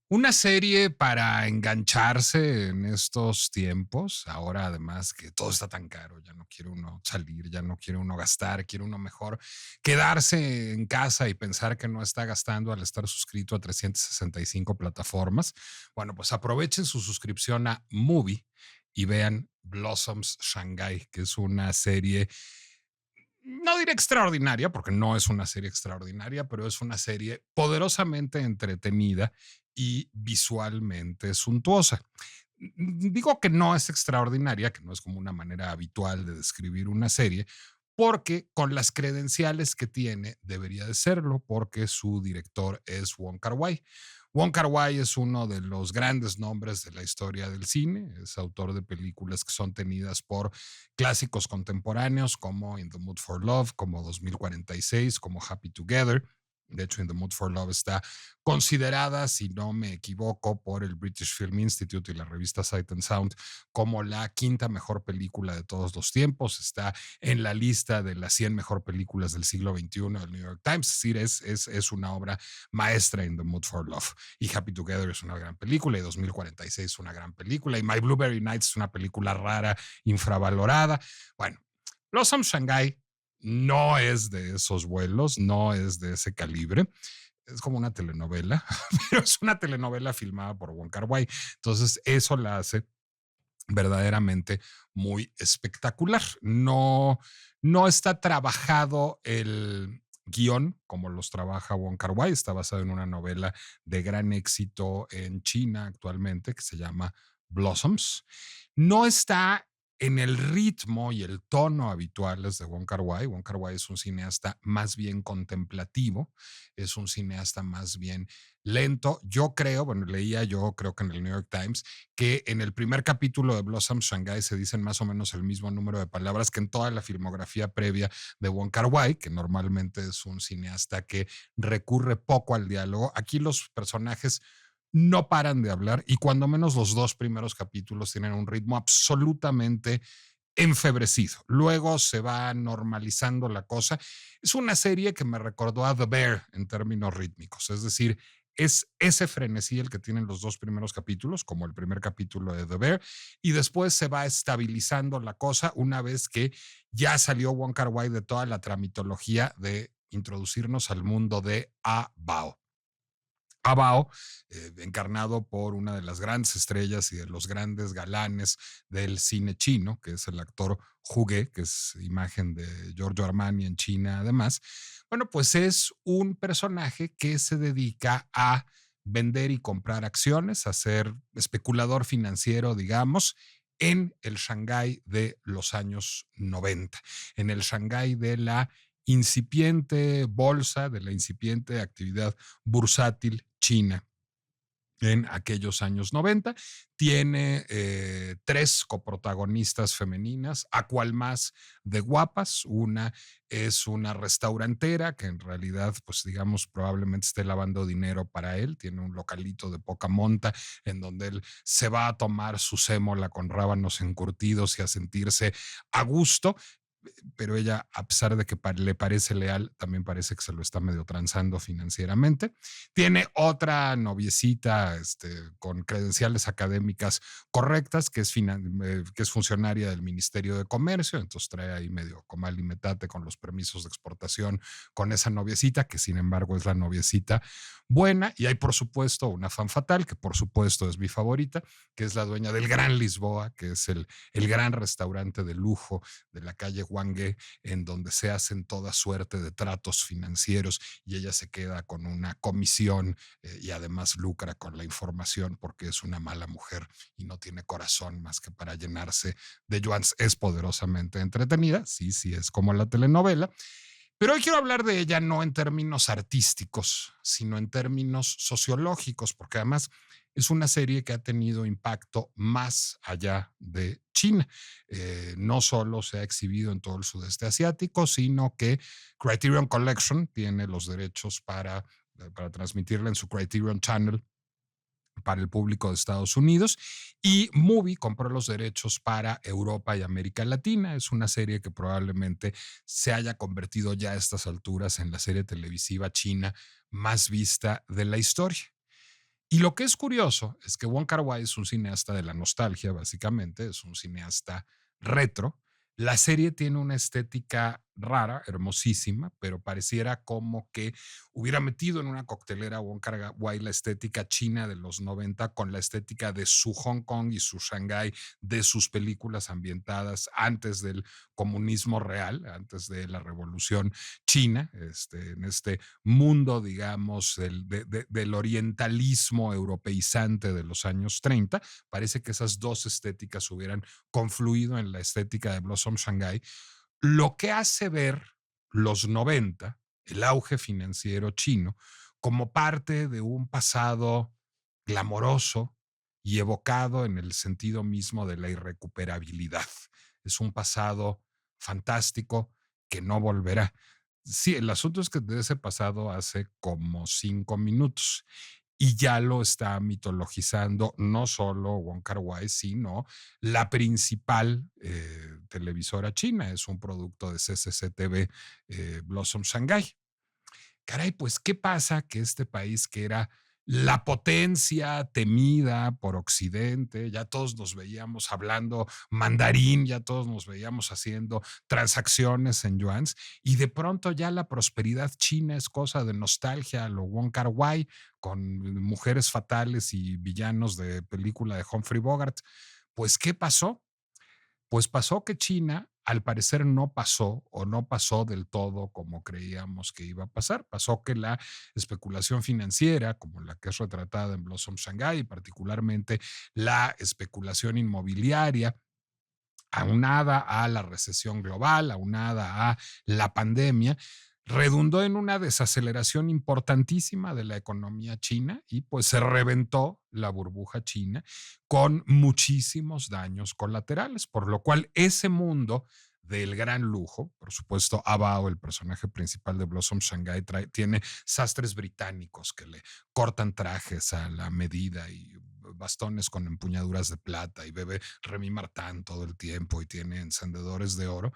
Una serie para engancharse en estos tiempos, ahora además que todo está tan caro, ya no quiere uno salir, ya no quiere uno gastar, quiere uno mejor quedarse en casa y pensar que no está gastando al estar suscrito a 365 plataformas. Bueno, pues aprovechen su suscripción a Movie y vean Blossoms Shanghai, que es una serie, no diré extraordinaria, porque no es una serie extraordinaria, pero es una serie poderosamente entretenida y visualmente suntuosa. Digo que no es extraordinaria, que no es como una manera habitual de describir una serie, porque con las credenciales que tiene debería de serlo, porque su director es Wong Kar-wai. Wong Kar-wai es uno de los grandes nombres de la historia del cine, es autor de películas que son tenidas por clásicos contemporáneos como In the Mood for Love, como 2046, como Happy Together. De hecho, In the Mood for Love está considerada, si no me equivoco, por el British Film Institute y la revista Sight and Sound como la quinta mejor película de todos los tiempos. Está en la lista de las 100 mejor películas del siglo XXI del New York Times. Es decir, es una obra maestra in The Mood for Love. Y Happy Together es una gran película, y 2046 es una gran película, y My Blueberry Nights es una película rara, infravalorada. Bueno, Blossom Shanghai no es de esos vuelos, no es de ese calibre. Es como una telenovela, pero es una telenovela filmada por Wong Kar-wai. Entonces, eso la hace verdaderamente muy espectacular. No, no está trabajado el guión como los trabaja Wong Kar-wai. Está basado en una novela de gran éxito en China actualmente que se llama Blossoms. No está en el ritmo y el tono habituales de Wong Kar-wai. Wong Kar-wai es un cineasta más bien contemplativo, es un cineasta más bien lento. Yo creo, bueno, leía yo creo que en el New York Times que en el primer capítulo de Blossom Shanghai se dicen más o menos el mismo número de palabras que en toda la filmografía previa de Wong Kar-wai, que normalmente es un cineasta que recurre poco al diálogo. Aquí los personajes no paran de hablar, y cuando menos los dos primeros capítulos tienen un ritmo absolutamente enfebrecido. Luego se va normalizando la cosa. Es una serie que me recordó a The Bear en términos rítmicos, es decir, es ese frenesí el que tienen los dos primeros capítulos, como el primer capítulo de The Bear, y después se va estabilizando la cosa una vez que ya salió Wong Kar-wai de toda la tramitología de introducirnos al mundo de A Bao. Abao, encarnado por una de las grandes estrellas y de los grandes galanes del cine chino, que es el actor Hu Ge, que es imagen de Giorgio Armani en China además. Bueno, pues es un personaje que se dedica a vender y comprar acciones, a ser especulador financiero, digamos, en el Shanghái de los años 90, en el Shanghái de la incipiente bolsa, de la incipiente actividad bursátil China en aquellos años 90. Tiene tres coprotagonistas femeninas, a cual más de guapas. Una es una restaurantera que en realidad, pues digamos, probablemente esté lavando dinero para él. Tiene un localito de poca monta en donde él se va a tomar su sémola con rábanos encurtidos y a sentirse a gusto, pero ella, a pesar de que le parece leal, también parece que se lo está medio transando financieramente. Tiene otra noviecita con credenciales académicas correctas, que es funcionaria del Ministerio de Comercio, entonces trae ahí medio comal y metate con los permisos de exportación con esa noviecita, que sin embargo es la noviecita buena. Y hay, por supuesto, una fan fatal, que por supuesto es mi favorita, que es la dueña del Gran Lisboa, que es el gran restaurante de lujo de la calle Wangue, en donde se hacen toda suerte de tratos financieros, y ella se queda con una comisión y además lucra con la información porque es una mala mujer y no tiene corazón más que para llenarse de yuans. Es poderosamente entretenida, sí, sí, es como la telenovela. Pero hoy quiero hablar de ella no en términos artísticos, sino en términos sociológicos, porque además es una serie que ha tenido impacto más allá de China. No solo se ha exhibido en todo el sudeste asiático, sino que Criterion Collection tiene los derechos para transmitirla en su Criterion Channel para el público de Estados Unidos, y Movie compró los derechos para Europa y América Latina. Es una serie que probablemente se haya convertido ya a estas alturas en la serie televisiva china más vista de la historia. Y lo que es curioso es que Wong Kar-wai es un cineasta de la nostalgia, básicamente, es un cineasta retro. La serie tiene una estética rara, hermosísima, pero pareciera como que hubiera metido en una coctelera Wong Kar-wai la estética china de los 90 con la estética de su Hong Kong y su Shanghái de sus películas ambientadas antes del comunismo real, antes de la revolución china, en este mundo, digamos, del orientalismo europeizante de los años 30. Parece que esas dos estéticas hubieran confluido en la estética de Blossom Shanghai, lo que hace ver los 90, el auge financiero chino, como parte de un pasado glamoroso y evocado en el sentido mismo de la irrecuperabilidad. Es un pasado fantástico que no volverá. Sí, el asunto es que de ese pasado hace como 5 minutos y ya lo está mitologizando no solo Wong Kar-wai, sino la principal televisora china. Es un producto de CCCTV, Blossom Shanghai. Caray, pues, ¿qué pasa? Que este país que era la potencia temida por Occidente, ya todos nos veíamos hablando mandarín, ya todos nos veíamos haciendo transacciones en yuans, y de pronto ya la prosperidad china es cosa de nostalgia a lo Wong Kar-wai, con mujeres fatales y villanos de película de Humphrey Bogart. Pues, ¿qué pasó? Pues pasó que China, al parecer, no pasó o no pasó del todo como creíamos que iba a pasar. Pasó que la especulación financiera, como la que es retratada en Blossom Shanghai, y particularmente la especulación inmobiliaria, aunada a la recesión global, aunada a la pandemia, redundó en una desaceleración importantísima de la economía china y pues se reventó la burbuja china con muchísimos daños colaterales, por lo cual ese mundo del gran lujo, por supuesto, Abao, el personaje principal de Blossom Shanghai, tiene sastres británicos que le cortan trajes a la medida y bastones con empuñaduras de plata y bebe Remy Martin todo el tiempo y tiene encendedores de oro.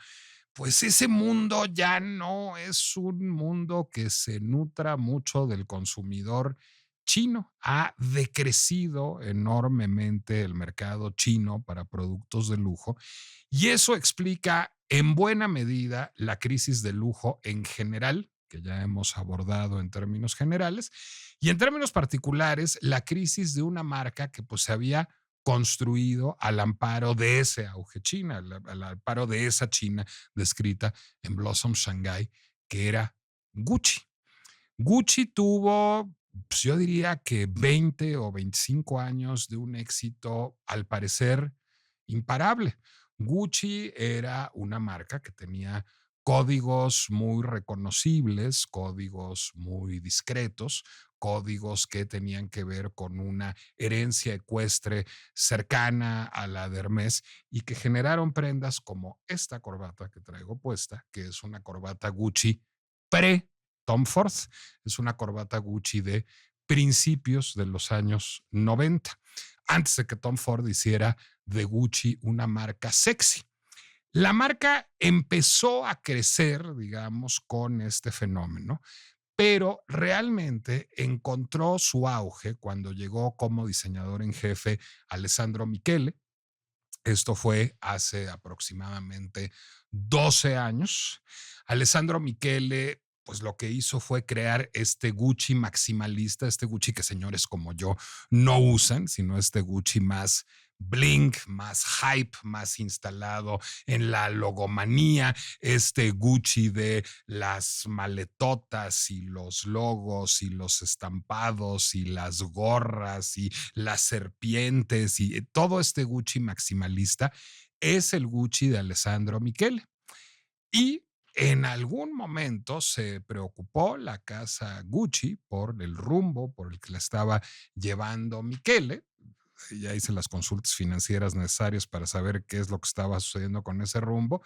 Pues ese mundo ya no es un mundo que se nutra mucho del consumidor chino. Ha decrecido enormemente el mercado chino para productos de lujo y eso explica en buena medida la crisis de lujo en general, que ya hemos abordado en términos generales, y en términos particulares, la crisis de una marca que pues se había construido al amparo de ese auge China, al amparo de esa China descrita en Blossom Shanghai, que era Gucci. Gucci tuvo, pues yo diría que 20 o 25 años de un éxito, al parecer, imparable. Gucci era una marca que tenía códigos muy reconocibles, códigos muy discretos, códigos que tenían que ver con una herencia ecuestre cercana a la de Hermès y que generaron prendas como esta corbata que traigo puesta, que es una corbata Gucci pre Tom Ford. Es una corbata Gucci de principios de los años 90, antes de que Tom Ford hiciera de Gucci una marca sexy. La marca empezó a crecer, digamos, con este fenómeno, pero realmente encontró su auge cuando llegó como diseñador en jefe Alessandro Michele. Esto fue hace aproximadamente 12 años. Alessandro Michele, pues lo que hizo fue crear este Gucci maximalista, este Gucci que señores como yo no usan, sino este Gucci más bling, más hype, más instalado en la logomanía, este Gucci de las maletotas y los logos y los estampados y las gorras y las serpientes y todo este Gucci maximalista es el Gucci de Alessandro Michele. Y en algún momento se preocupó la casa Gucci por el rumbo por el que la estaba llevando Michele. Ya hice las consultas financieras necesarias para saber qué es lo que estaba sucediendo con ese rumbo.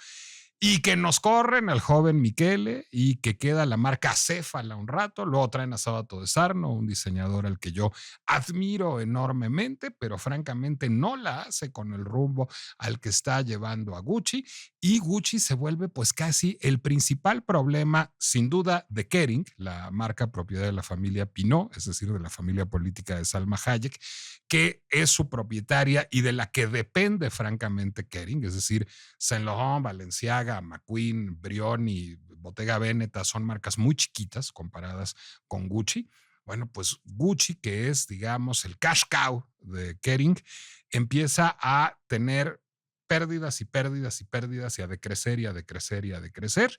y que nos corren al joven Michele y que queda la marca acéfala un rato. Luego traen a Sabato de Sarno, un diseñador al que yo admiro enormemente, pero francamente no la hace con el rumbo al que está llevando a Gucci, y Gucci se vuelve pues casi el principal problema, sin duda, de Kering, la marca propiedad de la familia Pinault, es decir, de la familia política de Salma Hayek, que es su propietaria y de la que depende francamente Kering, es decir, Saint Laurent, Balenciaga, McQueen, Brioni, Bottega Veneta son marcas muy chiquitas comparadas con Gucci. Bueno, pues Gucci, que es, digamos, el cash cow de Kering, empieza a tener pérdidas y pérdidas y pérdidas y a decrecer y a decrecer y a decrecer.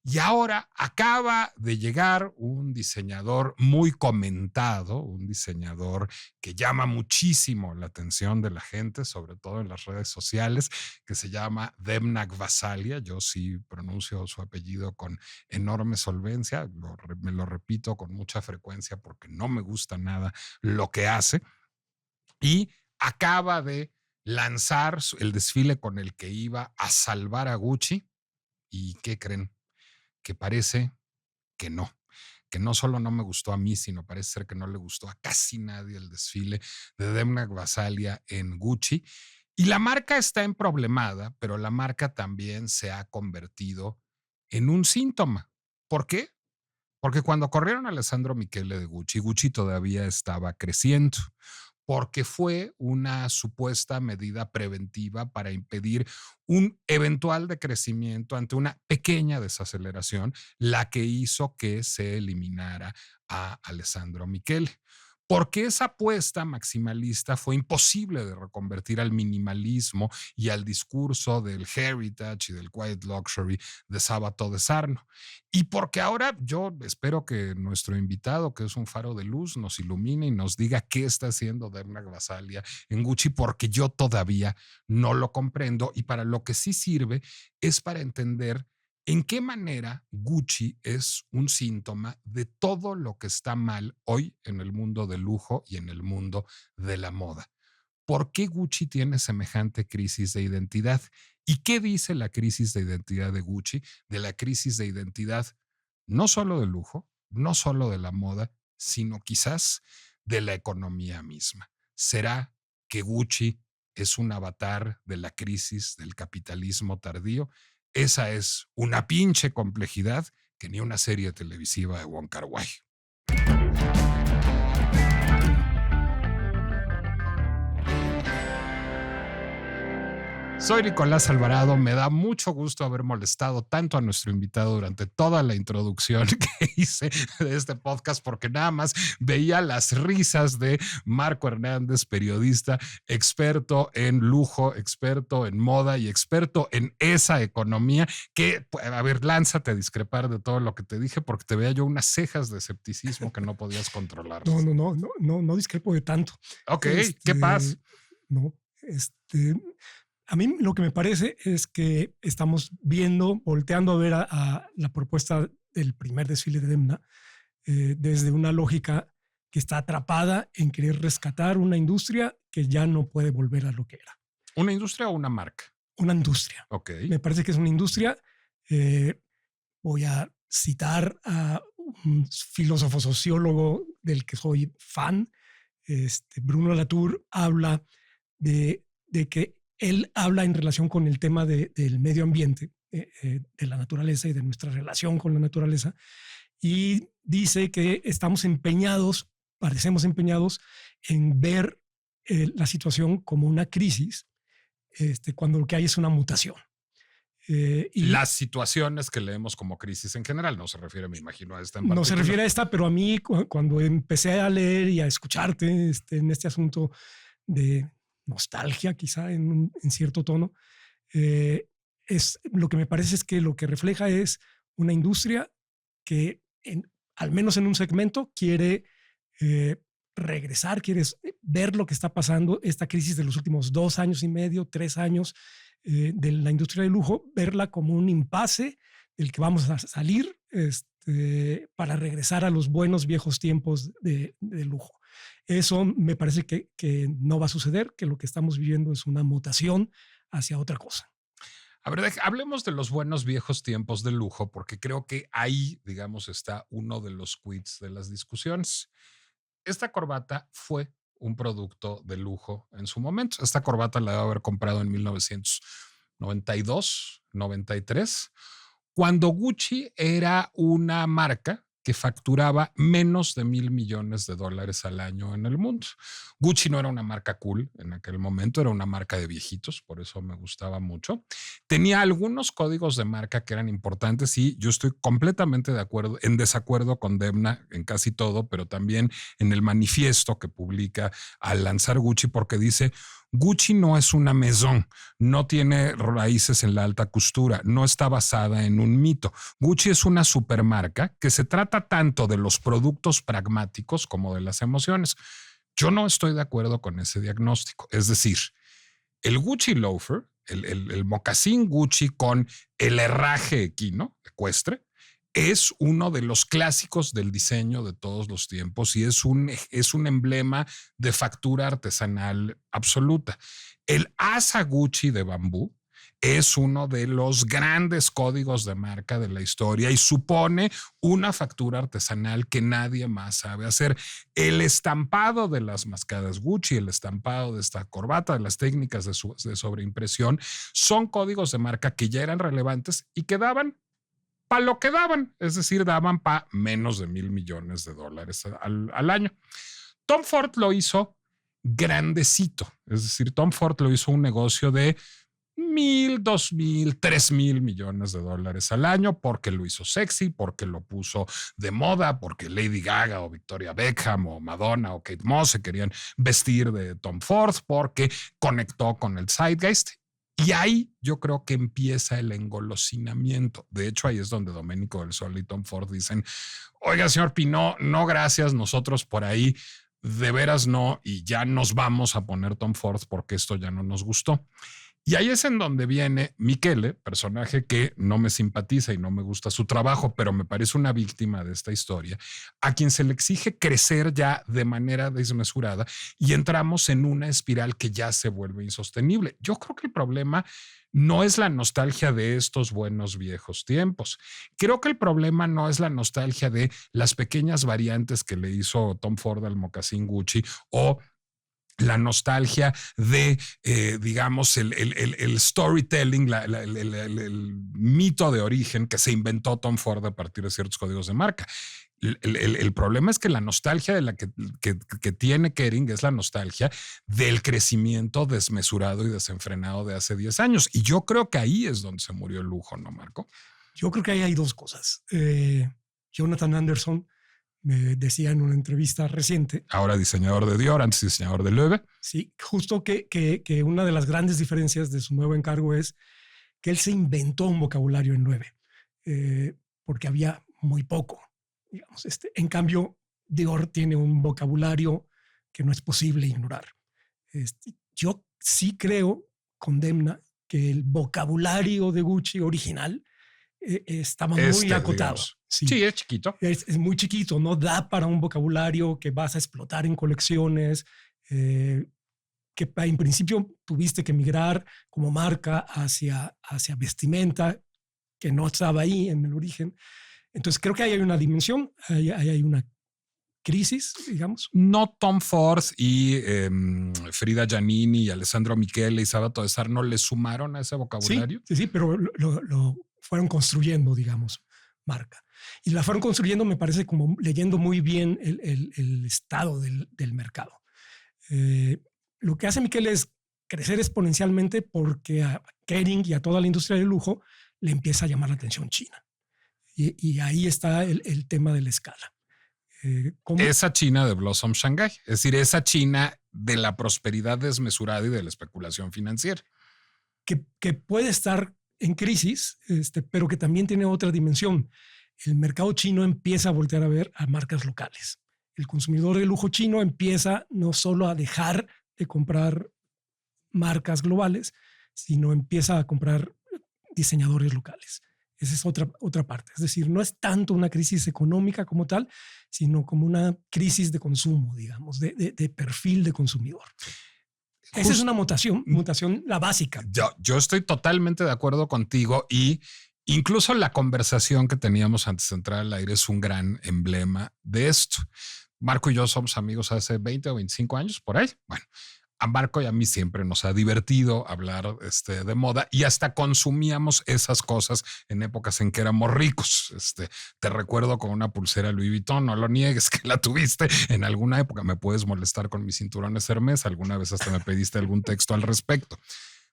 Y ahora acaba de llegar un diseñador muy comentado, un diseñador que llama muchísimo la atención de la gente, sobre todo en las redes sociales, que se llama Demna Gvasalia. Yo sí pronuncio su apellido con enorme solvencia, me lo repito con mucha frecuencia porque no me gusta nada lo que hace. Y acaba de lanzar el desfile con el que iba a salvar a Gucci. ¿Y qué creen? Que parece que no solo no me gustó a mí, sino parece ser que no le gustó a casi nadie el desfile de Demna Gvasalia en Gucci. Y la marca está emproblemada, pero la marca también se ha convertido en un síntoma. ¿Por qué? Porque cuando corrieron a Alessandro Michele de Gucci, Gucci todavía estaba creciendo, porque fue una supuesta medida preventiva para impedir un eventual decrecimiento ante una pequeña desaceleración, la que hizo que se eliminara a Alessandro Michele. Porque esa apuesta maximalista fue imposible de reconvertir al minimalismo y al discurso del heritage y del quiet luxury de Sabato de Sarno. Y porque ahora yo espero que nuestro invitado, que es un faro de luz, nos ilumine y nos diga qué está haciendo Demna Gvasalia en Gucci, porque yo todavía no lo comprendo, y para lo que sí sirve es para entender en qué manera Gucci es un síntoma de todo lo que está mal hoy en el mundo del lujo y en el mundo de la moda. ¿Por qué Gucci tiene semejante crisis de identidad? ¿Y qué dice la crisis de identidad de Gucci de la crisis de identidad no solo del lujo, no solo de la moda, sino quizás de la economía misma? ¿Será que Gucci es un avatar de la crisis del capitalismo tardío? Esa es una pinche complejidad que ni una serie televisiva de Wong Kar-wai. Soy Nicolás Alvarado. Me da mucho gusto haber molestado tanto a nuestro invitado durante toda la introducción que hice de este podcast, porque nada más veía las risas de Marco Hernández, periodista, experto en lujo, experto en moda y experto en esa economía que, a ver, lánzate a discrepar de todo lo que te dije, porque te veía yo unas cejas de escepticismo que no podías controlar. No discrepo de tanto. Ok, ¿qué pasa? No, a mí lo que me parece es que estamos volteando a ver a la propuesta del primer desfile de Demna desde una lógica que está atrapada en querer rescatar una industria que ya no puede volver a lo que era. ¿Una industria o una marca? Una industria. Ok. Me parece que es una industria. Voy a citar a un filósofo sociólogo del que soy fan, Bruno Latour, habla de que él habla en relación con el tema del medio ambiente, de la naturaleza y de nuestra relación con la naturaleza, y dice que parecemos empeñados en ver la situación como una crisis, cuando lo que hay es una mutación. Y las situaciones que leemos como crisis en general, no se refiere, me imagino, a esta en particular. No se refiere a esta, pero a mí cuando empecé a leer y a escucharte en este asunto de nostalgia, quizá en cierto tono, es lo que me parece es que lo que refleja es una industria que al menos en un segmento quiere regresar, quiere ver lo que está pasando, esta crisis de los últimos 2 años y medio, 3 años de la industria del lujo, verla como un impasse del que vamos a salir para regresar a los buenos viejos tiempos de lujo. Eso me parece que no va a suceder, que lo que estamos viviendo es una mutación hacia otra cosa. A ver, hablemos de los buenos viejos tiempos de lujo, porque creo que ahí, digamos, está uno de los quits de las discusiones. Esta corbata fue un producto de lujo en su momento. Esta corbata la debo haber comprado en 1992, 93, cuando Gucci era una marca que facturaba menos de $1,000,000,000 al año en el mundo. Gucci no era una marca cool en aquel momento, era una marca de viejitos, por eso me gustaba mucho. Tenía algunos códigos de marca que eran importantes y yo estoy completamente de acuerdo, en desacuerdo con Demna en casi todo, pero también en el manifiesto que publica al lanzar Gucci, porque dice: Gucci no es una maison, no tiene raíces en la alta costura, no está basada en un mito. Gucci es una supermarca que se trata tanto de los productos pragmáticos como de las emociones. Yo no estoy de acuerdo con ese diagnóstico. Es decir, el Gucci loafer, el mocasín Gucci con el herraje equino, ecuestre, es uno de los clásicos del diseño de todos los tiempos y es un emblema de factura artesanal absoluta. El asa Gucci de bambú es uno de los grandes códigos de marca de la historia y supone una factura artesanal que nadie más sabe hacer. El estampado de las mascadas Gucci, el estampado de esta corbata, de las técnicas de sobreimpresión, son códigos de marca que ya eran relevantes y que daban para lo que daban, es decir, daban para menos de $1,000,000,000 al año. Tom Ford lo hizo grandecito, es decir, Tom Ford lo hizo un negocio de 1,000, 2,000, 3,000,000,000 de dólares al año porque lo hizo sexy, porque lo puso de moda, porque Lady Gaga o Victoria Beckham o Madonna o Kate Moss se querían vestir de Tom Ford, porque conectó con el zeitgeist. Y ahí yo creo que empieza el engolosinamiento. De hecho, ahí es donde Domenico del Sole y Tom Ford dicen: oiga, señor Pinot, no gracias, nosotros por ahí de veras no, y ya nos vamos a poner Tom Ford porque esto ya no nos gustó. Y ahí es en donde viene Michele, personaje que no me simpatiza y no me gusta su trabajo, pero me parece una víctima de esta historia, a quien se le exige crecer ya de manera desmesurada y entramos en una espiral que ya se vuelve insostenible. Yo creo que el problema no es la nostalgia de estos buenos viejos tiempos. Creo que el problema no es la nostalgia de las pequeñas variantes que le hizo Tom Ford al mocasín Gucci o la nostalgia de, digamos, el storytelling, el mito de origen que se inventó Tom Ford a partir de ciertos códigos de marca. El problema es que la nostalgia de la que tiene Kering es la nostalgia del crecimiento desmesurado y desenfrenado de hace 10 años. Y yo creo que ahí es donde se murió el lujo, ¿no, Marco? Yo creo que ahí hay dos cosas. Jonathan Anderson me decía en una entrevista reciente. Ahora diseñador de Dior, antes diseñador de Loewe. Sí, justo que una de las grandes diferencias de su nuevo encargo es que él se inventó un vocabulario en Loewe, porque había muy poco. Digamos, en cambio, Dior tiene un vocabulario que no es posible ignorar. Yo sí creo, condemna, que el vocabulario de Gucci original estaba muy acotado. Sí, es chiquito. Es muy chiquito, no da para un vocabulario que vas a explotar en colecciones, que en principio tuviste que migrar como marca hacia vestimenta, que no estaba ahí en el origen. Entonces creo que ahí hay una dimensión, hay una crisis, digamos. No Tom Ford y Frida Giannini y Alessandro Michele y Sabato de Sarno le sumaron a ese vocabulario. Sí, pero lo fueron construyendo, digamos, marca. Y la fueron construyendo, me parece, como leyendo muy bien el estado del mercado. Lo que hace Michele es crecer exponencialmente porque a Kering y a toda la industria del lujo le empieza a llamar la atención China. Y ahí está el tema de la escala. Esa China de Blossom Shanghai, es decir, esa China de la prosperidad desmesurada y de la especulación financiera. Que puede estar en crisis, pero que también tiene otra dimensión. El mercado chino empieza a voltear a ver a marcas locales. El consumidor de lujo chino empieza no solo a dejar de comprar marcas globales, sino empieza a comprar diseñadores locales. Esa es otra parte. Es decir, no es tanto una crisis económica como tal, sino como una crisis de consumo, digamos, de perfil de consumidor. Esa es una mutación la básica. Yo estoy totalmente de acuerdo contigo y incluso la conversación que teníamos antes de entrar al aire es un gran emblema de esto. Marco y yo somos amigos hace 20 o 25 años, por ahí. Bueno, a Marco y a mí siempre nos ha divertido hablar de moda y hasta consumíamos esas cosas en épocas en que éramos ricos. Te recuerdo con una pulsera Louis Vuitton, no lo niegues que la tuviste en alguna época. Me puedes molestar con mis cinturones Hermès. Alguna vez hasta me pediste algún texto al respecto.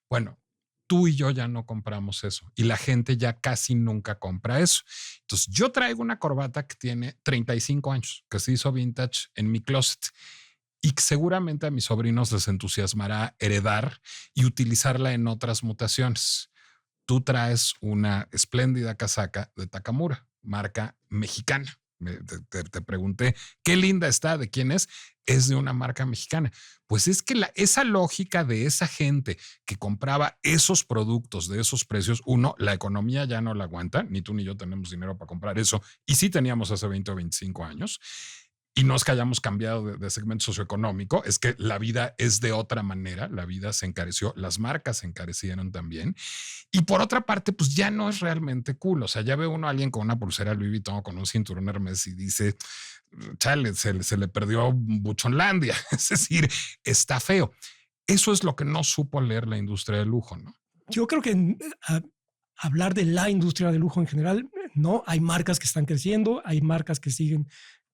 Bueno, tú y yo ya no compramos eso y la gente ya casi nunca compra eso. Entonces yo traigo una corbata que tiene 35 años, que se hizo vintage en mi closet y que seguramente a mis sobrinos les entusiasmará heredar y utilizarla en otras mutaciones. Tú traes una espléndida casaca de Takamura, marca mexicana. Te pregunté, qué linda está, ¿de quién es? Es de una marca mexicana. Pues es que esa lógica de esa gente que compraba esos productos de esos precios, uno, la economía ya no la aguanta, ni tú ni yo tenemos dinero para comprar eso, y sí teníamos hace 20 o 25 años. Y no es que hayamos cambiado de segmento socioeconómico, es que la vida es de otra manera, la vida se encareció, las marcas se encarecieron también. Y por otra parte, pues ya no es realmente cool. O sea, ya ve uno a alguien con una pulsera Louis Vuitton, con un cinturón Hermès y dice, chale, se le perdió Buchonlandia. Es decir, está feo. Eso es lo que no supo leer la industria del lujo, ¿no? Yo creo que hablar de la industria del lujo en general, no, hay marcas que están creciendo, hay marcas que siguen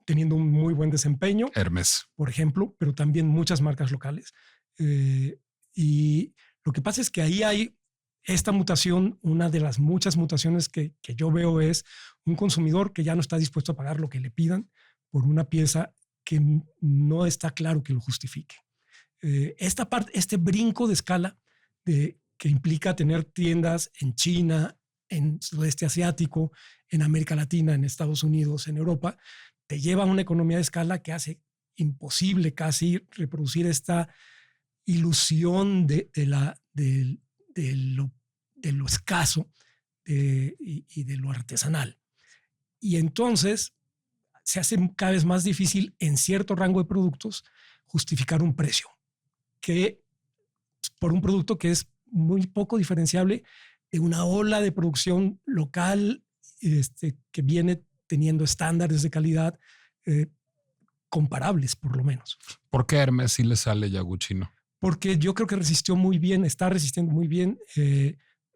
teniendo un muy buen desempeño. Hermès, por ejemplo, pero también muchas marcas locales. Y lo que pasa es que ahí hay esta mutación, una de las muchas mutaciones que yo veo es un consumidor que ya no está dispuesto a pagar lo que le pidan por una pieza que no está claro que lo justifique. Esta parte, este brinco de escala que implica tener tiendas en China, en sudeste asiático, en América Latina, en Estados Unidos, en Europa, te lleva a una economía de escala que hace imposible casi reproducir esta ilusión de lo escaso y de lo artesanal. Y entonces se hace cada vez más difícil en cierto rango de productos justificar un precio que por un producto que es muy poco diferenciable de una ola de producción local que viene teniendo estándares de calidad comparables, por lo menos. ¿Por qué a Hermès sí le sale y a Gucci no? Porque yo creo que resistió muy bien, está resistiendo muy bien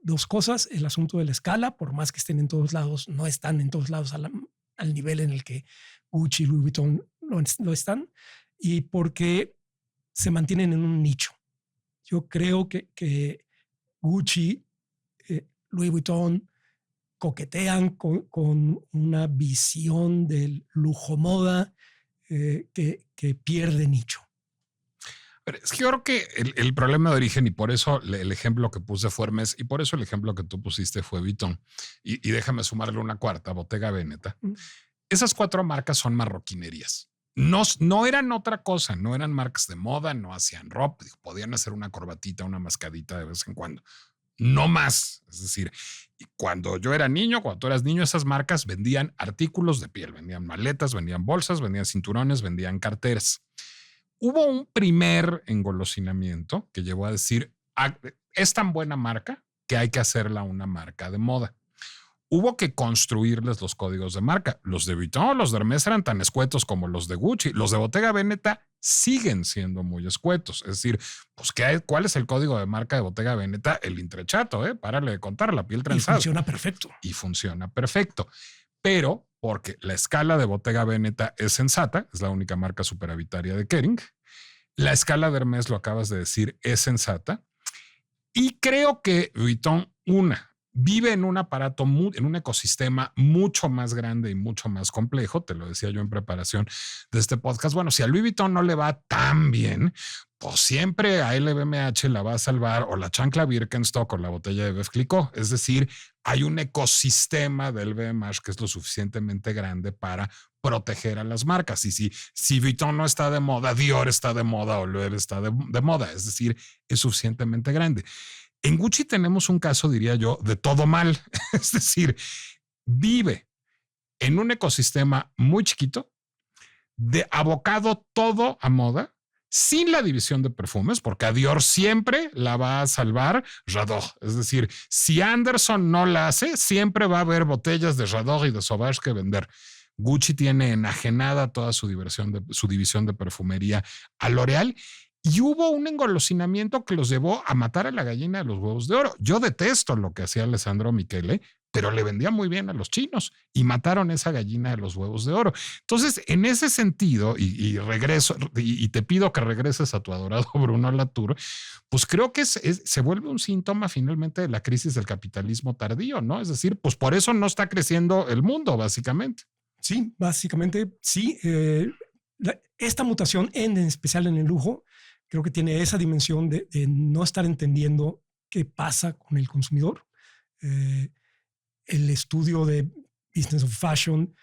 dos cosas. El asunto de la escala, por más que estén en todos lados, no están en todos lados al nivel en el que Gucci y Louis Vuitton lo están. Y porque se mantienen en un nicho. Yo creo que Gucci, Louis Vuitton, coquetean con una visión del lujo moda que pierde nicho. Pero es que yo creo que el problema de origen, y por eso el ejemplo que puse fue Hermès, y por eso el ejemplo que tú pusiste fue Vuitton, y déjame sumarle una cuarta, Bottega Veneta. Esas 4 marcas son marroquinerías. No eran otra cosa, no eran marcas de moda, no hacían ropa, podían hacer una corbatita, una mascadita de vez en cuando. No más. Es decir, cuando yo era niño, cuando tú eras niño, esas marcas vendían artículos de piel, vendían maletas, vendían bolsas, vendían cinturones, vendían carteras. Hubo un primer engolosinamiento que llevó a decir, es tan buena marca que hay que hacerla una marca de moda. Hubo que construirles los códigos de marca. Los de Vuitton, los de Hermès eran tan escuetos como los de Gucci. Los de Bottega Veneta siguen siendo muy escuetos. Es decir, pues ¿cuál es el código de marca de Bottega Veneta? El intrechato, párale de contar, la piel trenzada. Y funciona perfecto. Y funciona perfecto. Pero porque la escala de Bottega Veneta es sensata, es la única marca superavitaria de Kering. La escala de Hermès, lo acabas de decir, es sensata. Y creo que Vuitton, vive en un aparato, en un ecosistema mucho más grande y mucho más complejo. Te lo decía yo en preparación de este podcast. Bueno, si a Louis Vuitton no le va tan bien, pues siempre a LVMH la va a salvar o la chancla Birkenstock o la botella de Veuve Clicquot. Es decir, hay un ecosistema del LVMH que es lo suficientemente grande para proteger a las marcas. Y si Vuitton no está de moda, Dior está de moda o Loewe está de moda. Es decir, es suficientemente grande. En Gucci tenemos un caso, diría yo, de todo mal. Es decir, vive en un ecosistema muy chiquito, abocado todo a moda sin la división de perfumes, porque a Dior siempre la va a salvar Rador. Es decir, si Anderson no la hace, siempre va a haber botellas de Rador y de Sauvage que vender. Gucci tiene enajenada toda su división de perfumería a L'Oréal, y hubo un engolosinamiento que los llevó a matar a la gallina de los huevos de oro. Yo detesto lo que hacía Alessandro Michele, pero le vendía muy bien a los chinos y mataron esa gallina de los huevos de oro. Entonces, en ese sentido, y regreso, y te pido que regreses a tu adorado Bruno Latour, pues creo que se vuelve un síntoma finalmente de la crisis del capitalismo tardío, ¿no? Es decir, pues por eso no está creciendo el mundo, básicamente. Sí, básicamente sí. Esta mutación, en especial en el lujo, creo que tiene esa dimensión de no estar entendiendo qué pasa con el consumidor. El estudio de Business of Fashion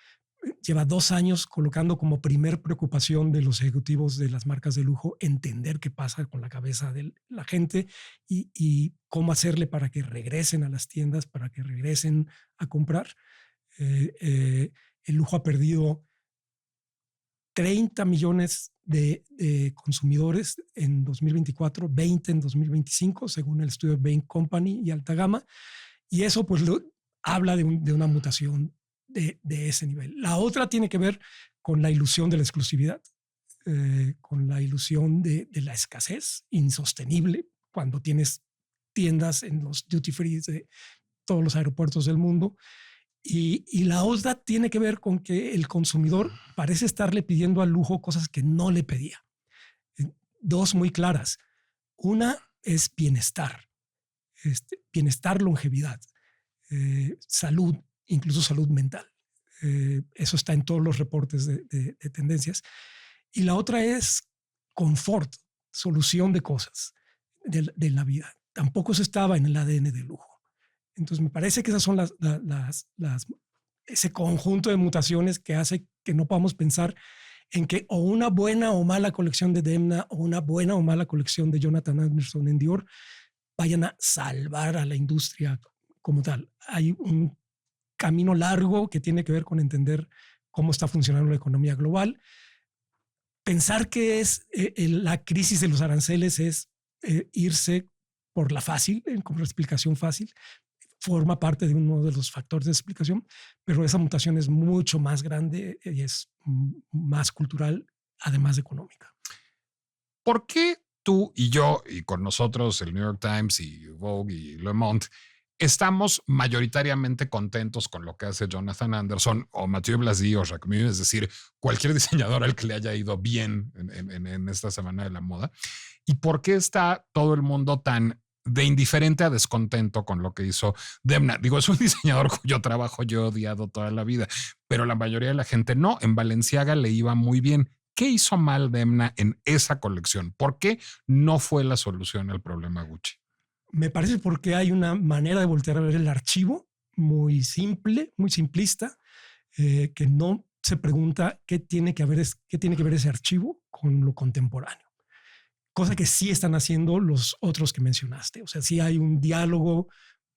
lleva 2 años colocando como primer preocupación de los ejecutivos de las marcas de lujo entender qué pasa con la cabeza de la gente y cómo hacerle para que regresen a las tiendas, para que regresen a comprar. El lujo ha perdido 30 millones de consumidores en 2024, 20 en 2025, según el estudio de Bain Company y Alta Gama. Y eso pues habla de una mutación de ese nivel. La otra tiene que ver con la ilusión de la exclusividad, con la ilusión de la escasez insostenible cuando tienes tiendas en los duty free de todos los aeropuertos del mundo. Y la otra tiene que ver con que el consumidor parece estarle pidiendo al lujo cosas que no le pedía. 2 muy claras. Una es bienestar, bienestar, longevidad, salud, incluso salud mental. Eso está en todos los reportes de tendencias. Y la otra es confort, solución de cosas de la vida. Tampoco eso estaba en el ADN del lujo. Entonces me parece que esas son ese conjunto de mutaciones que hace que no podamos pensar en que o una buena o mala colección de Demna o una buena o mala colección de Jonathan Anderson en Dior vayan a salvar a la industria como tal. Hay un camino largo que tiene que ver con entender cómo está funcionando la economía global. Pensar que es la crisis de los aranceles es irse por la fácil, con la explicación fácil, forma parte de uno de los factores de explicación, pero esa mutación es mucho más grande y es más cultural, además de económica. ¿Por qué tú y yo, y con nosotros el New York Times y Vogue y Le Monde, estamos mayoritariamente contentos con lo que hace Jonathan Anderson o Mathieu Blazy o Jacquemus, es decir, cualquier diseñador al que le haya ido bien en esta semana de la moda? ¿Y por qué está todo el mundo tan de indiferente a descontento con lo que hizo Demna? Digo, es un diseñador cuyo trabajo yo he odiado toda la vida, pero la mayoría de la gente no. En Balenciaga le iba muy bien. ¿Qué hizo mal Demna en esa colección? ¿Por qué no fue la solución al problema Gucci? Me parece porque hay una manera de voltear a ver el archivo muy simple, muy simplista, que no se pregunta qué tiene que ver ese archivo con lo contemporáneo. Cosa que sí están haciendo los otros que mencionaste. O sea, sí hay un diálogo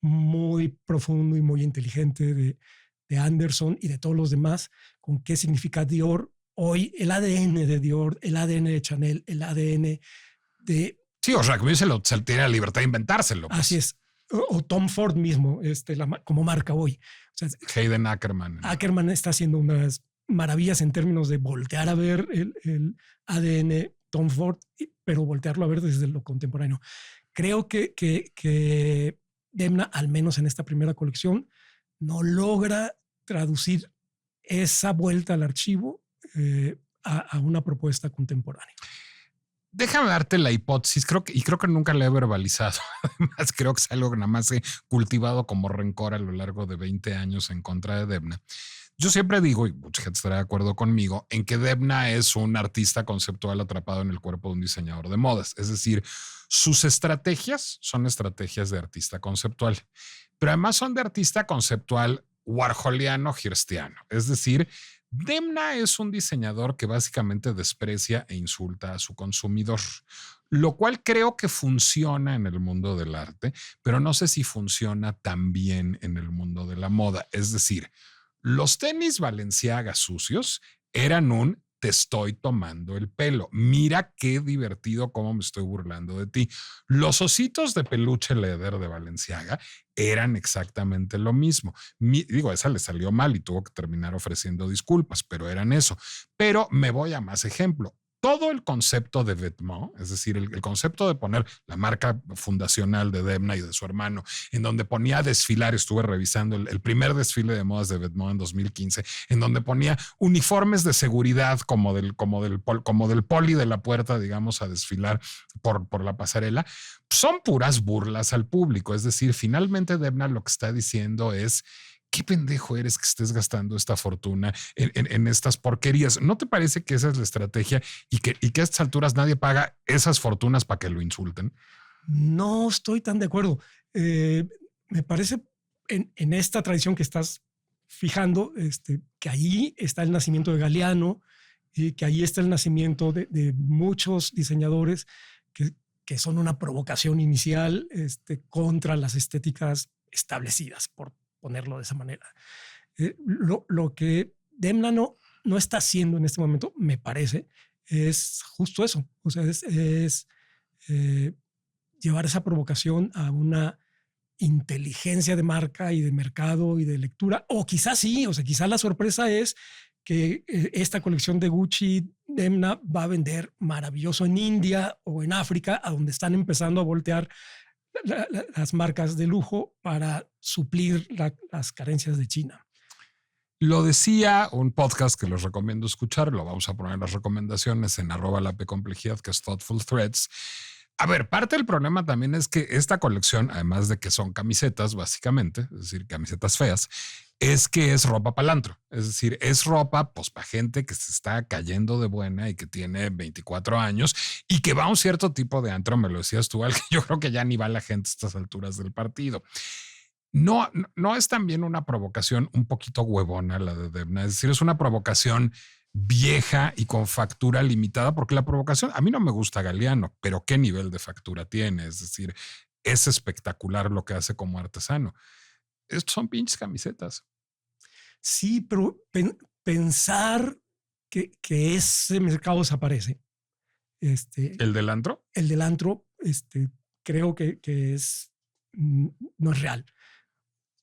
muy profundo y muy inteligente de Anderson y de todos los demás con qué significa Dior hoy, el ADN de Dior, el ADN de Chanel, el ADN de... Sí, o sea, que se tiene la libertad de inventárselo. Pues. Así es. O Tom Ford mismo, como marca hoy. O sea, Hayden Ackerman. Ackerman está haciendo unas maravillas en términos de voltear a ver el ADN Tom Ford, pero voltearlo a ver desde lo contemporáneo. Creo que Demna, al menos en esta primera colección, no logra traducir esa vuelta al archivo a una propuesta contemporánea. Déjame darte la hipótesis, creo que nunca la he verbalizado. Además, creo que es algo que nada más he cultivado como rencor a lo largo de 20 años en contra de Demna. Yo siempre digo, y mucha gente estará de acuerdo conmigo, en que Demna es un artista conceptual atrapado en el cuerpo de un diseñador de modas. Es decir, sus estrategias son estrategias de artista conceptual, pero además son de artista conceptual warholiano, hirstiano. Es decir, Demna es un diseñador que básicamente desprecia e insulta a su consumidor, lo cual creo que funciona en el mundo del arte, pero no sé si funciona también en el mundo de la moda. Es decir, los tenis Balenciaga sucios eran un te estoy tomando el pelo. Mira qué divertido cómo me estoy burlando de ti. Los ositos de peluche leather de Balenciaga eran exactamente lo mismo. Digo, esa le salió mal y tuvo que terminar ofreciendo disculpas, pero eran eso. Pero me voy a más ejemplo. Todo el concepto de Vetements, es decir, el concepto de poner la marca fundacional de Demna y de su hermano, en donde ponía a desfilar, estuve revisando el primer desfile de modas de Vetements en 2015, en donde ponía uniformes de seguridad como del poli de la puerta, digamos, a desfilar por la pasarela, son puras burlas al público. Es decir, finalmente Demna lo que está diciendo es: qué pendejo eres que estés gastando esta fortuna en estas porquerías. ¿No te parece que esa es la estrategia y que a estas alturas nadie paga esas fortunas para que lo insulten? No estoy tan de acuerdo. Me parece en esta tradición que estás fijando, que ahí está el nacimiento de Galeano y que ahí está el nacimiento de muchos diseñadores que son una provocación inicial contra las estéticas establecidas, por ponerlo de esa manera. Lo que Demna no está haciendo en este momento, me parece, es justo eso. O sea, es llevar esa provocación a una inteligencia de marca y de mercado y de lectura. O quizás sí, o sea, quizás la sorpresa es que esta colección de Gucci Demna va a vender maravilloso en India o en África, a donde están empezando a voltear las marcas de lujo para suplir las carencias de China. Lo decía un podcast que les recomiendo escuchar, lo vamos a poner en las recomendaciones en @lapcomplejidad, que es Thoughtful Threads. A ver, parte del problema también es que esta colección, además de que son camisetas, básicamente, es decir, camisetas feas, es que es ropa para el antro. Es decir, es ropa pues para gente que se está cayendo de buena y que tiene 24 años y que va a un cierto tipo de antro, me lo decías tú, al que yo creo que ya ni va la gente a estas alturas del partido. No es también una provocación un poquito huevona la de Demna, es decir, es una provocación vieja y con factura limitada, porque la provocación, a mí no me gusta Galeano, pero qué nivel de factura tiene, es decir, es espectacular lo que hace como artesano. Estos son pinches camisetas. Sí, pero pensar que ese mercado desaparece. ¿El del antro? El del antro, creo que es, no es real.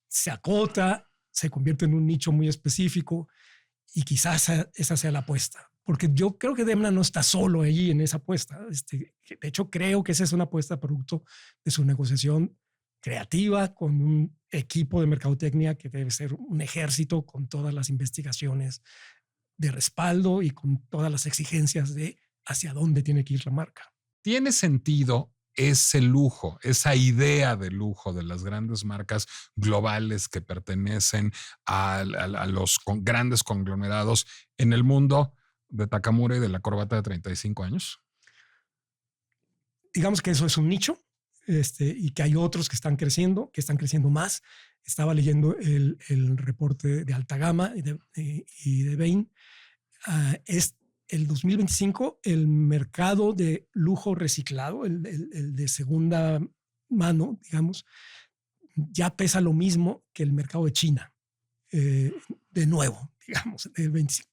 Se acota, se convierte en un nicho muy específico y quizás esa sea la apuesta. Porque yo creo que Demna no está solo allí en esa apuesta. De hecho, creo que esa es una apuesta producto de su negociación creativa con un equipo de mercadotecnia que debe ser un ejército con todas las investigaciones de respaldo y con todas las exigencias de hacia dónde tiene que ir la marca. Tiene sentido ese lujo, esa idea de lujo de las grandes marcas globales que pertenecen a los grandes conglomerados en el mundo de Takamura y de la corbata de 35 años. Digamos que eso es un nicho, y que hay otros que están creciendo más. Estaba leyendo el reporte de Alta Gama y de Bain. Es el 2025 el mercado de lujo reciclado, el de segunda mano, digamos, ya pesa lo mismo que el mercado de China, de nuevo, digamos,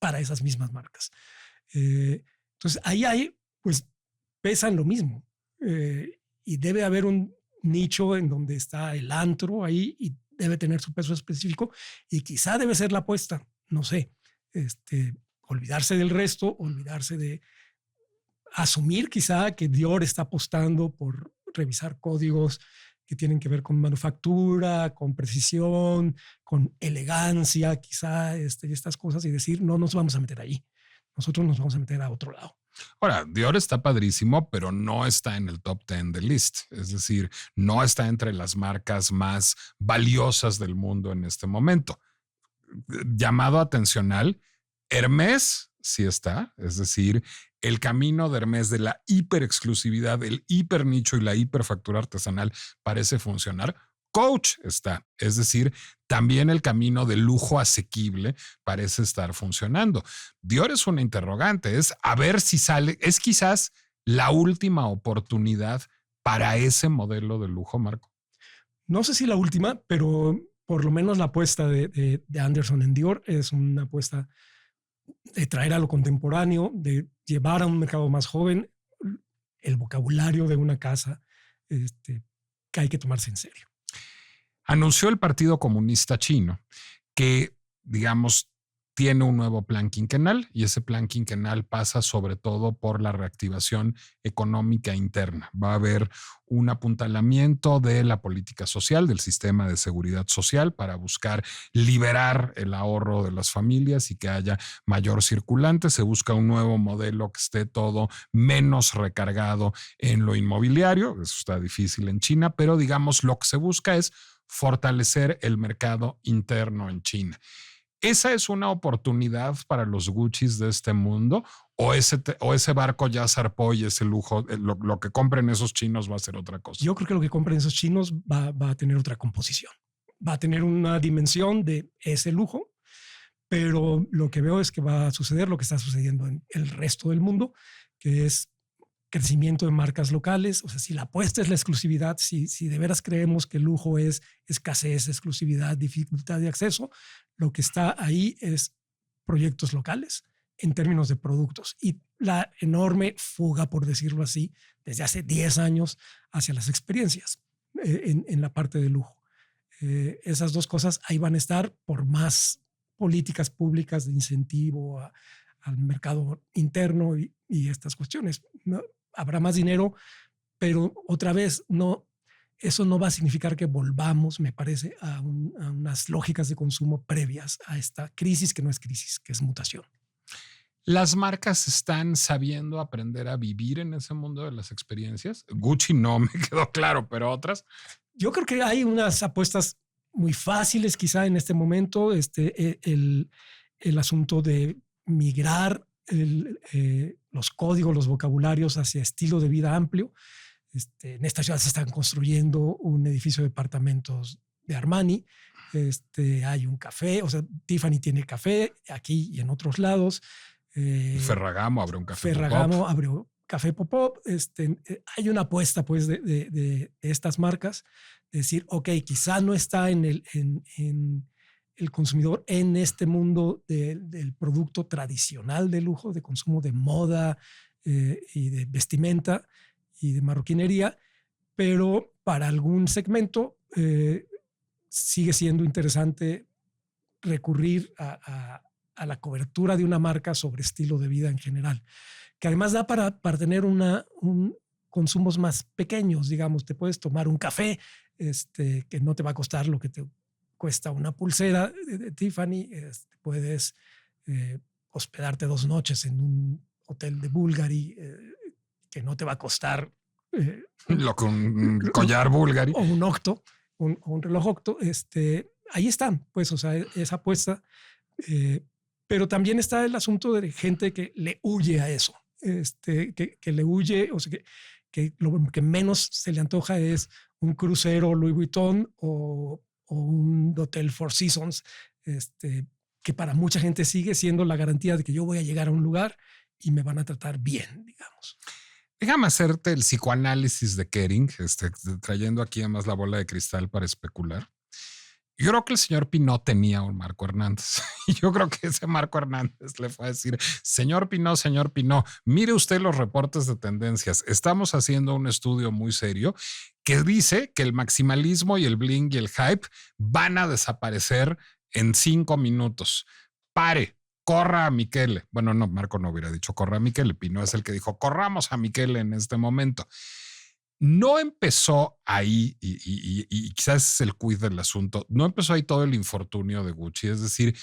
para esas mismas marcas. Entonces, ahí pues pesan lo mismo. Y debe haber un nicho en donde está el antro ahí y debe tener su peso específico y quizá debe ser la apuesta, no sé, olvidarse del resto, olvidarse de asumir quizá que Dior está apostando por revisar códigos que tienen que ver con manufactura, con precisión, con elegancia, quizá y estas cosas, y decir, no nos vamos a meter ahí, nosotros nos vamos a meter a otro lado. Ahora, Dior está padrísimo, pero no está en el top 10 de List. Es decir, no está entre las marcas más valiosas del mundo en este momento. Llamado atencional, Hermès sí está. Es decir, el camino de Hermès de la hiperexclusividad, el hiper nicho y la hiperfactura artesanal parece funcionar. Coach está, es decir, también el camino de lujo asequible parece estar funcionando. Dior es una interrogante, es a ver si sale, es quizás la última oportunidad para ese modelo de lujo, Marco. No sé si la última, pero por lo menos la apuesta de Anderson en Dior es una apuesta de traer a lo contemporáneo, de llevar a un mercado más joven el vocabulario de una casa, que hay que tomarse en serio. Anunció el Partido Comunista Chino que, digamos, tiene un nuevo plan quinquenal y ese plan quinquenal pasa sobre todo por la reactivación económica interna. Va a haber un apuntalamiento de la política social, del sistema de seguridad social para buscar liberar el ahorro de las familias y que haya mayor circulante. Se busca un nuevo modelo que esté todo menos recargado en lo inmobiliario. Eso está difícil en China, pero digamos lo que se busca es fortalecer el mercado interno en China. ¿Esa es una oportunidad para los Guccis de este mundo? ¿O ese barco ya zarpó y ese lujo, lo que compren esos chinos va a ser otra cosa? Yo creo que lo que compren esos chinos va a tener otra composición. Va a tener una dimensión de ese lujo, pero lo que veo es que va a suceder lo que está sucediendo en el resto del mundo, que es crecimiento de marcas locales. O sea, si la apuesta es la exclusividad, si de veras creemos que el lujo es escasez, exclusividad, dificultad de acceso, lo que está ahí es proyectos locales en términos de productos y la enorme fuga, por decirlo así, desde hace 10 años hacia las experiencias en la parte de lujo. Esas dos cosas ahí van a estar por más políticas públicas de incentivo al mercado interno y estas cuestiones, ¿no? Habrá más dinero, pero otra vez eso no va a significar que volvamos, me parece, a unas lógicas de consumo previas a esta crisis, que no es crisis, que es mutación. ¿Las marcas están sabiendo aprender a vivir en ese mundo de las experiencias? Gucci no me quedó claro, pero otras. Yo creo que hay unas apuestas muy fáciles quizá en este momento, el asunto de migrar los códigos, los vocabularios hacia estilo de vida amplio. En esta ciudad se están construyendo un edificio de departamentos de Armani. Hay un café, o sea, Tiffany tiene café aquí y en otros lados. Ferragamo abrió un café Ferragamo abrió café pop-up. Hay una apuesta pues de estas marcas, de decir, ok, quizá no está en el consumidor en este mundo del producto tradicional de lujo, de consumo de moda y de vestimenta y de marroquinería, pero para algún segmento sigue siendo interesante recurrir a la cobertura de una marca sobre estilo de vida en general, que además da para tener consumos más pequeños, digamos. Te puedes tomar un café que no te va a costar lo que te cuesta una pulsera de Tiffany. Puedes hospedarte 2 noches en un hotel de Bulgari que no te va a costar lo que un collar Bulgari o un octo, o un reloj octo. Ahí están, pues, o sea, esa apuesta. Pero también está el asunto de gente que le huye a eso, que le huye, o sea, que lo que menos se le antoja es un crucero Louis Vuitton o un hotel Four Seasons, que para mucha gente sigue siendo la garantía de que yo voy a llegar a un lugar y me van a tratar bien, digamos. Déjame hacerte el psicoanálisis de Kering, trayendo aquí además la bola de cristal para especular. Yo creo que el señor Pinault tenía un Marco Hernández y yo creo que ese Marco Hernández le fue a decir, señor Pinault, mire usted los reportes de tendencias. Estamos haciendo un estudio muy serio que dice que el maximalismo y el bling y el hype van a desaparecer en 5 minutos. Pare, corra a Michele. Bueno, no, Marco no hubiera dicho corra a Michele. Pinault es el que dijo corramos a Michele en este momento. No empezó ahí, y quizás es el quid del asunto, no empezó ahí todo el infortunio de Gucci. Es decir,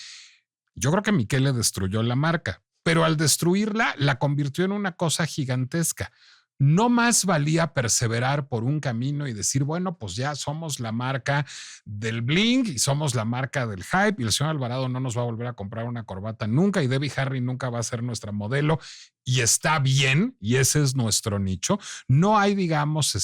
yo creo que Michele destruyó la marca, pero al destruirla, la convirtió en una cosa gigantesca. No más valía perseverar por un camino y decir, bueno, pues ya somos la marca del bling y somos la marca del hype y el señor Alvarado no nos va a volver a comprar una corbata nunca y Debbie Harry nunca va a ser nuestra modelo y está bien y ese es nuestro nicho. No hay, digamos,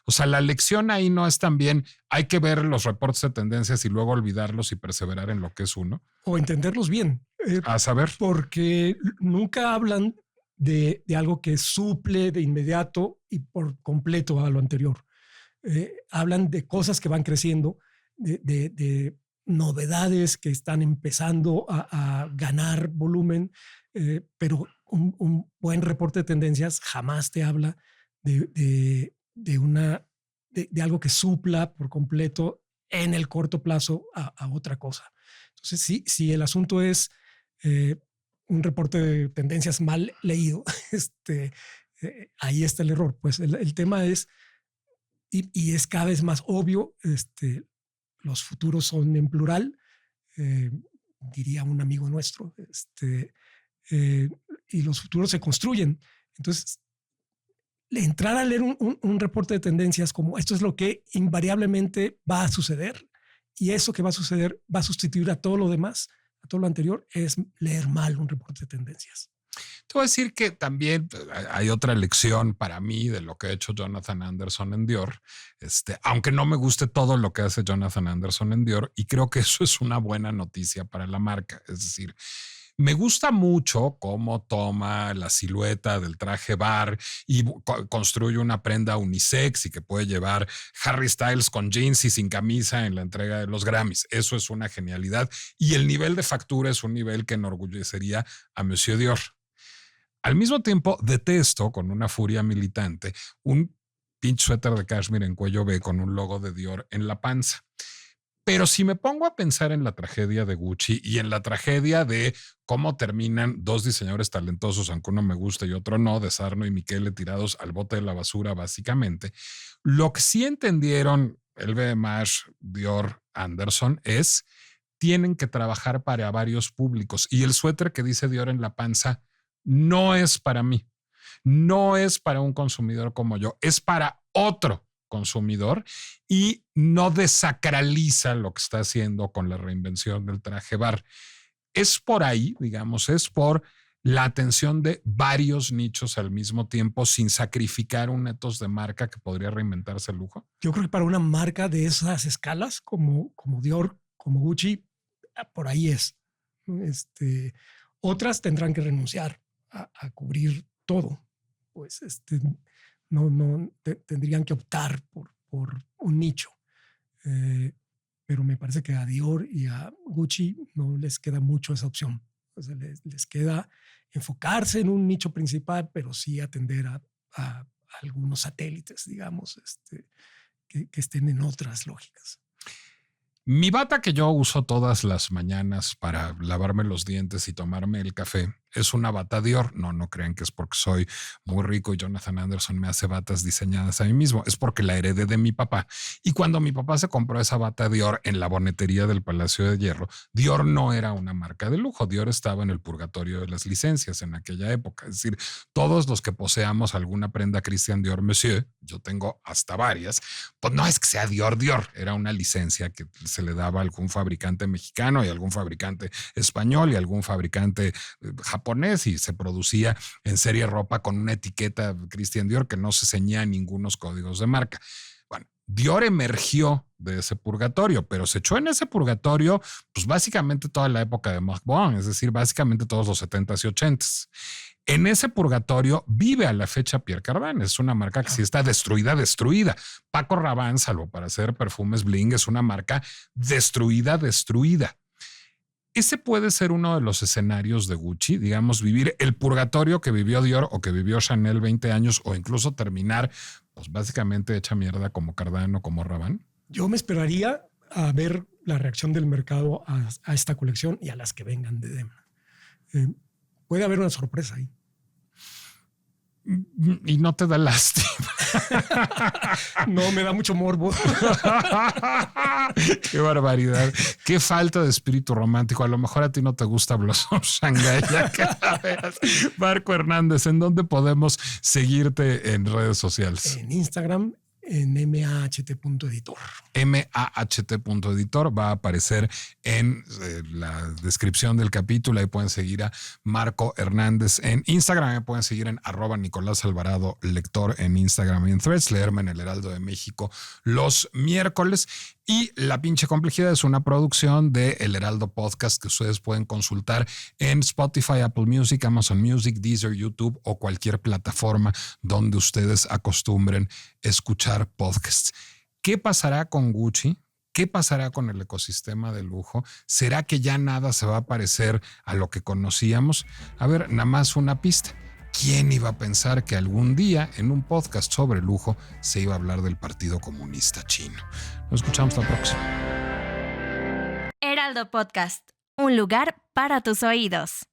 o sea, la lección ahí no es también hay que ver los reportes de tendencias y luego olvidarlos y perseverar en lo que es uno. O entenderlos bien. A saber. Porque nunca hablan de algo que suple de inmediato y por completo a lo anterior. Hablan de cosas que van creciendo, de novedades que están empezando a ganar volumen, pero un buen reporte de tendencias jamás te habla de algo que supla por completo en el corto plazo a otra cosa. Entonces, si el asunto es un reporte de tendencias mal leído, ahí está el error. Pues el tema es, y es cada vez más obvio, los futuros son en plural, diría un amigo nuestro, y los futuros se construyen. Entonces, entrar a leer un reporte de tendencias como esto es lo que invariablemente va a suceder y eso que va a suceder va a sustituir a todo lo demás, a todo lo anterior, es leer mal un reporte de tendencias. Te voy a decir que también hay otra lección para mí de lo que ha hecho Jonathan Anderson en Dior, aunque no me guste todo lo que hace Jonathan Anderson en Dior, y creo que eso es una buena noticia para la marca. Es decir, me gusta mucho cómo toma la silueta del traje bar y construye una prenda unisex y que puede llevar Harry Styles con jeans y sin camisa en la entrega de los Grammys. Eso es una genialidad y el nivel de factura es un nivel que enorgullecería a Monsieur Dior. Al mismo tiempo, detesto con una furia militante un pinche suéter de cashmere en cuello B con un logo de Dior en la panza. Pero si me pongo a pensar en la tragedia de Gucci y en la tragedia de cómo terminan dos diseñadores talentosos, aunque uno me guste y otro no, de Sarno y Michele tirados al bote de la basura, básicamente, lo que sí entendieron LVMH, Dior, Anderson es tienen que trabajar para varios públicos y el suéter que dice Dior en la panza no es para mí, no es para un consumidor como yo, es para otro consumidor y no desacraliza lo que está haciendo con la reinvención del traje bar. Es por ahí, digamos, es por la atención de varios nichos al mismo tiempo sin sacrificar un ethos de marca que podría reinventarse el lujo. Yo creo que para una marca de esas escalas como Dior, como Gucci, por ahí es. Otras tendrán que renunciar a cubrir todo. Pues tendrían que optar por un nicho. Pero me parece que a Dior y a Gucci no les queda mucho esa opción. O sea, les queda enfocarse en un nicho principal, pero sí atender a algunos satélites, digamos, que estén en otras lógicas. Mi bata que yo uso todas las mañanas para lavarme los dientes y tomarme el café es una bata Dior. No crean que es porque soy muy rico y Jonathan Anderson me hace batas diseñadas a mí mismo. Es porque la heredé de mi papá. Y cuando mi papá se compró esa bata Dior en la bonetería del Palacio de Hierro, Dior no era una marca de lujo. Dior estaba en el purgatorio de las licencias en aquella época. Es decir, todos los que poseamos alguna prenda Christian Dior Monsieur, yo tengo hasta varias, pues no es que sea Dior, era una licencia que se le daba a algún fabricante mexicano y algún fabricante español y algún fabricante japonés y se producía en serie ropa con una etiqueta Christian Dior que no se ceñía a ningunos códigos de marca. Bueno, Dior emergió de ese purgatorio, pero se echó en ese purgatorio pues básicamente toda la época de Marc Bohan, es decir, básicamente todos los 70s y 80s. En ese purgatorio vive a la fecha Pierre Cardin. Es una marca que sí está destruida. Paco Rabanne, salvo para hacer perfumes bling, es una marca destruida. Ese puede ser uno de los escenarios de Gucci, digamos, vivir el purgatorio que vivió Dior o que vivió Chanel 20 años o incluso terminar, pues básicamente hecha mierda como Cardin o como Rabanne. Yo me esperaría a ver la reacción del mercado a esta colección y a las que vengan de Demna. Puede haber una sorpresa ahí. Y no te da lástima. No, me da mucho morbo. Qué barbaridad. Qué falta de espíritu romántico. A lo mejor a ti no te gusta Blossom Shanghai. Ya que la veas. Marco Hernández, ¿en dónde podemos seguirte en redes sociales? En Instagram, en maht.editor. maht.editor va a aparecer en la descripción del capítulo. Ahí pueden seguir a Marco Hernández en Instagram. Me pueden seguir en @NicolásAlvarado lector en Instagram y en Threads. Leerme en El Heraldo de México los miércoles. Y La Pinche Complejidad es una producción de El Heraldo Podcast que ustedes pueden consultar en Spotify, Apple Music, Amazon Music, Deezer, YouTube o cualquier plataforma donde ustedes acostumbren escuchar podcasts. ¿Qué pasará con Gucci? ¿Qué pasará con el ecosistema de lujo? ¿Será que ya nada se va a parecer a lo que conocíamos? A ver, nada más una pista. ¿Quién iba a pensar que algún día en un podcast sobre lujo se iba a hablar del Partido Comunista Chino? Nos escuchamos la próxima. Heraldo Podcast, un lugar para tus oídos.